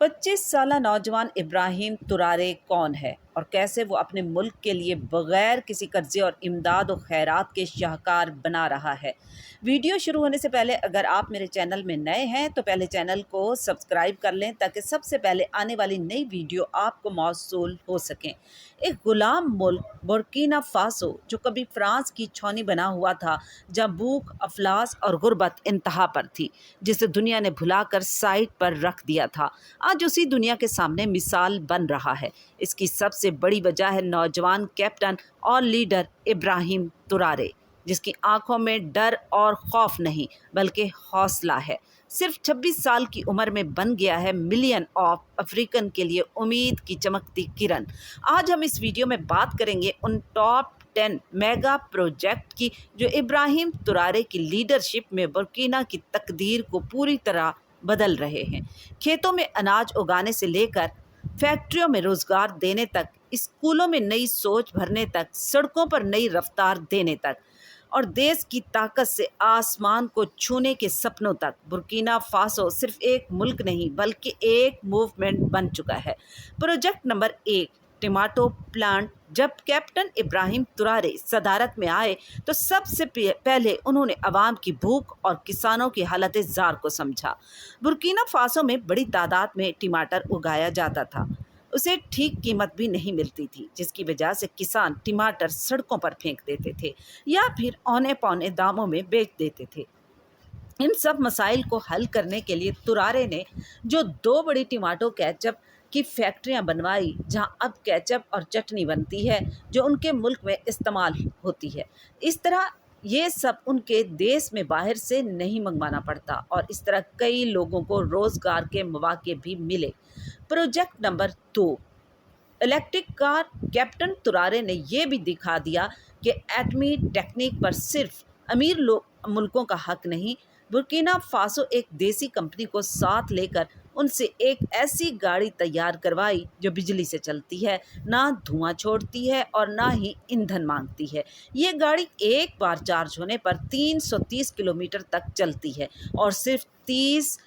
25 साला नौजवान इब्राहिम तुरारे कौन है और कैसे वो अपने मुल्क के लिए बगैर किसी कर्जे और इमदाद और खैरात के शाहकार बना रहा है। वीडियो शुरू होने से पहले अगर आप मेरे चैनल में नए हैं तो पहले चैनल को सब्सक्राइब कर लें ताकि सबसे पहले आने वाली नई वीडियो आपको मौसूल हो सकें। एक गुलाम मुल्क बुर्किना फासो जो कभी फ्रांस की छौनी बना हुआ था, जब भूख, अफलास और गुर्बत इंतहा पर थी, जिसे दुनिया ने भुलाकर साइड पर रख दिया था, आज उसी दुनिया के सामने मिसाल बन रहा है। इसकी सबसे बड़ी वजह है नौजवान कैप्टन और लीडर इब्राहिम तुरारे, जिसकी आंखों में डर और खौफ नहीं बल्कि हौसला है। सिर्फ 26 साल की उम्र में बन गया है मिलियन ऑफ अफ्रीकन के लिए उम्मीद की चमकती किरण। आज हम इस वीडियो में बात करेंगे उन टॉप 10 मेगा प्रोजेक्ट की जो इब्राहिम तुरारे की लीडरशिप में बुर्किना की तकदीर को पूरी तरह बदल रहे हैं। खेतों में अनाज उगाने से लेकर फैक्ट्रियों में रोजगार देने तक, स्कूलों में नई सोच भरने तक, सड़कों पर नई रफ्तार देने तक और देश की ताकत से आसमान को छूने के सपनों तक, बुर्किना फासो सिर्फ एक मुल्क नहीं बल्कि एक मूवमेंट बन चुका है। Project number 1, tomato plant. जब कैप्टन इब्राहिम तुरारे सदारत में आए तो सबसे पहले उन्होंने अवाम की भूख और किसानों की हालत जार को समझा। बुर्किना फासो में बड़ी तादाद में टमाटर उगाया जाता था, उसे ठीक कीमत भी नहीं मिलती थी, जिसकी वजह से किसान टमाटर सड़कों पर फेंक देते थे या फिर औने पौने दामों में बेच देते थे। इन सब मसाइल को हल करने के लिए तुरारे ने जो 2 बड़ी टमाटो केचप की फैक्ट्रियां बनवाई, जहां अब केचप और चटनी बनती है जो उनके मुल्क में इस्तेमाल होती है। इस तरह ये सब उनके देश में बाहर से नहीं मंगवाना पड़ता और इस तरह कई लोगों को रोजगार के मौके भी मिले। Project number 2, electric car. Captain तुरारे ने यह भी दिखा दिया कि एटमी टेक्निक पर सिर्फ अमीर मुल्कों का हक नहीं। बुर्किना फासो एक देसी कंपनी को साथ लेकर उनसे एक ऐसी गाड़ी तैयार करवाई जो बिजली से चलती है, ना धुआं छोड़ती है और ना ही ईंधन मांगती है। ये गाड़ी एक बार चार्ज होने पर 330 किलोमीटर तक चलती है और सिर्फ 30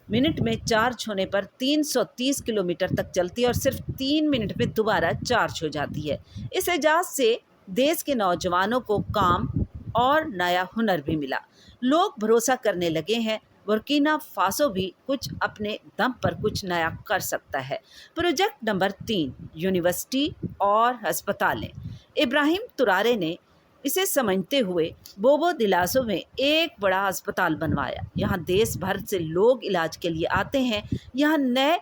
मिनट में चार्ज होने पर 330 किलोमीटर तक चलती है और सिर्फ 3 मिनट में दोबारा चार्ज हो जाती है। इस एजाज से देश के नौजवानों को काम और नया हुनर भी मिला। लोग भरोसा करने लगे हैं बुर्किना फासो भी कुछ अपने दम पर कुछ नया कर सकता है। प्रोजेक्ट नंबर 3, यूनिवर्सिटी और अस्पतालें। इब्राहिम तुरारे ने इसे समझते हुए बोबो दिलासो में एक बड़ा अस्पताल बनवाया। यहाँ देश भर से लोग इलाज के लिए आते हैं। यहाँ नए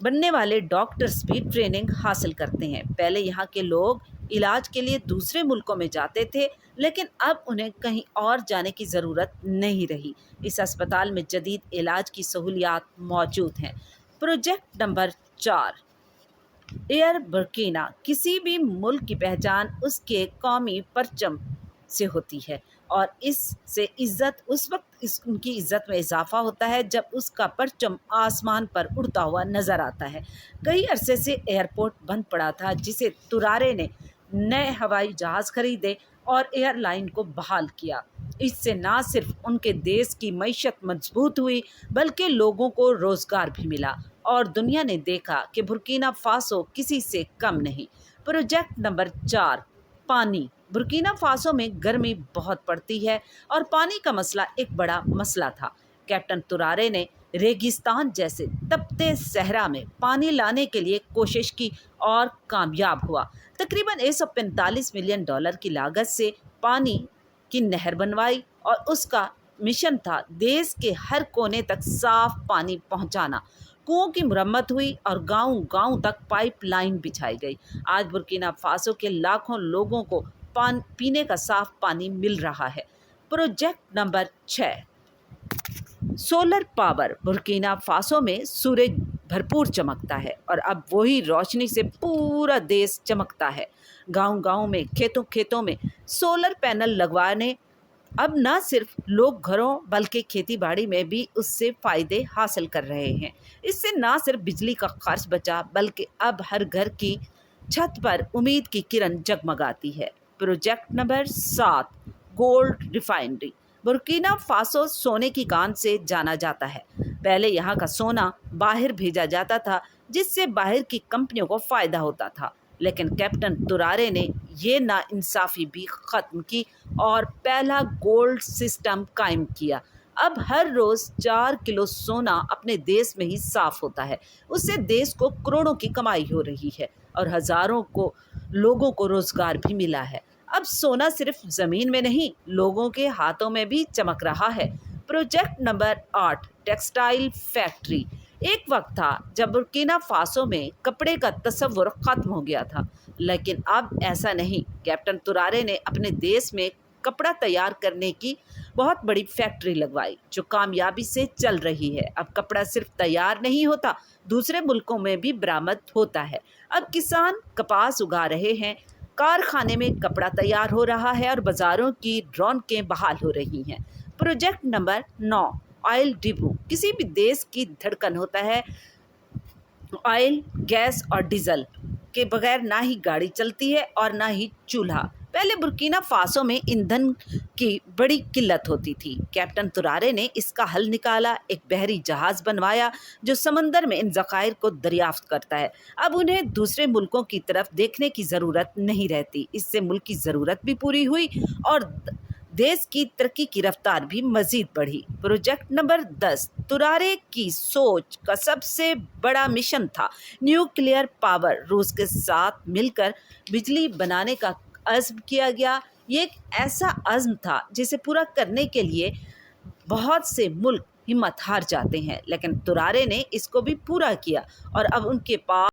बनने वाले डॉक्टर्स भी ट्रेनिंग हासिल करते हैं। पहले यहाँ के लोग इलाज के लिए दूसरे मुल्कों में जाते थे, लेकिन अब उन्हें कहीं और जाने की ज़रूरत नहीं रही। इस अस्पताल में जदीद इलाज की सहूलियात मौजूद हैं। Project number 4, air Burkina. किसी भी मुल्क की पहचान उसके कौमी परचम से होती है और इससे इज़्ज़त उस वक्त उनकी इज़्ज़त में इजाफा होता है जब उसका परचम आसमान पर उड़ता हुआ नज़र आता है। कई अरसे से एयरपोर्ट बंद पड़ा था, जिसे तुरारे ने नए हवाई जहाज़ खरीदे और एयरलाइन को बहाल किया। इससे ना सिर्फ उनके देश की मईशत मजबूत हुई बल्कि लोगों को रोज़गार भी मिला और दुनिया ने देखा कि बुर्किना फासो किसी से कम नहीं। प्रोजेक्ट नंबर 4, पानी। बुर्किना फासो में गर्मी बहुत पड़ती है और पानी का मसला एक बड़ा मसला था। कैप्टन तुरारे ने रेगिस्तान जैसे तपते सहरा में पानी लाने के लिए कोशिश की और कामयाब हुआ। तकरीबन $145 मिलियन की लागत से पानी की नहर बनवाई और उसका मिशन था देश के हर कोने तक साफ पानी पहुंचाना। कुओं की मुरम्मत हुई और गांव-गांव तक पाइपलाइन बिछाई गई। आज बुर्किना फासो के लाखों लोगों को पीने का साफ पानी मिल रहा है। Project number 6, solar power. Burkina Faso में सूरज भरपूर चमकता है और अब वही रोशनी से पूरा देश चमकता है। गांव-गांव में, खेतों-खेतों में सोलर पैनल लगवाने अब न सिर्फ लोग घरों बल्कि खेती बाड़ी में भी उससे फ़ायदे हासिल कर रहे हैं। इससे न सिर्फ बिजली का खर्च बचा बल्कि अब हर घर की छत पर उम्मीद की किरण जगमगाती है। Project number 7, gold refinery. Burkina Faso सोने की कान से जाना जाता है। पहले यहाँ का सोना बाहर भेजा जाता था, जिससे बाहर की कंपनियों को फ़ायदा होता था, लेकिन कैप्टन तुरारे ने ये नाइंसाफ़ी भी ख़त्म की और पहला गोल्ड सिस्टम कायम किया। अब हर रोज़ 4 किलो सोना अपने देश में ही साफ़ होता है। उससे देश को करोड़ों की कमाई हो रही है और हज़ारों को लोगों को रोज़गार भी मिला है। अब सोना सिर्फ ज़मीन में नहीं, लोगों के हाथों में भी चमक रहा है। Project number 8, textile factory. एक वक्त था जब बुर्किना फासो में कपड़े का तस्वुर ख़त्म हो गया था, लेकिन अब ऐसा नहीं। कैप्टन तुरारे ने अपने देश में कपड़ा तैयार करने की बहुत बड़ी फैक्ट्री लगवाई, जो कामयाबी से चल रही है। अब कपड़ा सिर्फ तैयार नहीं होता, दूसरे मुल्कों में भी बरामद होता है। अब किसान कपास उगा रहे हैं, कारखाने में कपड़ा तैयार हो रहा है और बाज़ारों की रौनकें बहाल हो रही हैं। Project number 9, oil depot. किसी भी देश की धड़कन होता है। ऑयल, गैस और डीजल के बगैर ना ही गाड़ी चलती है और ना ही चूल्हा। पहले बुर्किना फासो में ईंधन की बड़ी किल्लत होती थी। कैप्टन तुरारे ने इसका हल निकाला, एक बहरी जहाज़ बनवाया जो समंदर में इन ज़खायर को दरियाफ्त करता है। अब उन्हें दूसरे मुल्कों की तरफ देखने की ज़रूरत नहीं रहती। इससे मुल्क की ज़रूरत भी पूरी हुई और देश की तरक्की की रफ्तार भी मजीद बढ़ी। प्रोजेक्ट नंबर 10, तुरारे की सोच का सबसे बड़ा मिशन था न्यूक्लियर पावर। रूस के साथ मिलकर बिजली बनाने का अज़्म किया गया। ये एक ऐसा अज़्म था जिसे पूरा करने के लिए बहुत से मुल्क हिम्मत हार जाते हैं, लेकिन तुरारे ने इसको भी पूरा किया और अब उनके पास